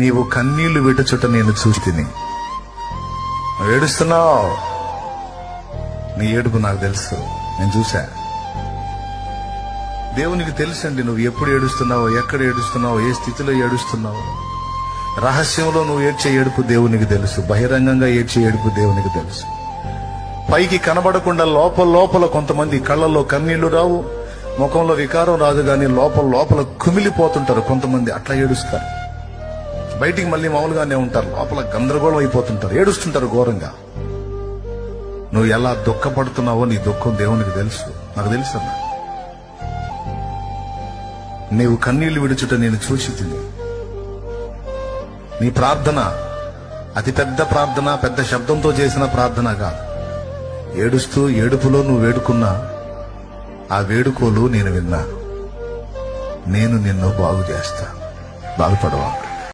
నీవు కన్నీళ్లు విడుచుట నేను చూసి తిని. ఏడుస్తున్నావు, నీ ఏడుపు నాకు తెలుసు, నేను చూసా. దేవునికి తెలుసండి నువ్వు ఎప్పుడు ఏడుస్తున్నావో, ఎక్కడ ఏడుస్తున్నావో, ఏ స్థితిలో ఏడుస్తున్నావో. రహస్యంలో నువ్వు ఏడ్చే ఏడుపు దేవునికి తెలుసు, బహిరంగంగా ఏడ్చే ఏడుపు దేవునికి తెలుసు. పైకి కనబడకుండా లోపల లోపల కొంతమంది కళ్ళల్లో కన్నీళ్లు రావు, ముఖంలో వికారం రాదు, కానీ లోపల లోపల కుమిలిపోతుంటారు కొంతమంది. అట్లా ఏడుస్తారు. బయటికి మళ్ళీ మామూలుగానే ఉంటారు, లోపల గందరగోళం అయిపోతుంటారు, ఏడుస్తుంటారు ఘోరంగా. నువ్వు ఎలా దుఃఖపడుతున్నావో నీ దుఃఖం దేవునికి తెలుసు, నాకు తెలుసు అన్న. నీవు కన్నీళ్లు విడుచుట నేను చూసి తిని. నీ ప్రార్థన అతి పెద్ద ప్రార్థన, పెద్ద శబ్దంతో చేసిన ప్రార్థన కాదు. ఏడుస్తూ ఏడుపులో నువ్వు వేడుకున్నా ఆ వేడుకోలు నేను విన్నా. నేను నిన్ను బాగు చేస్తా, బాగుపడవా.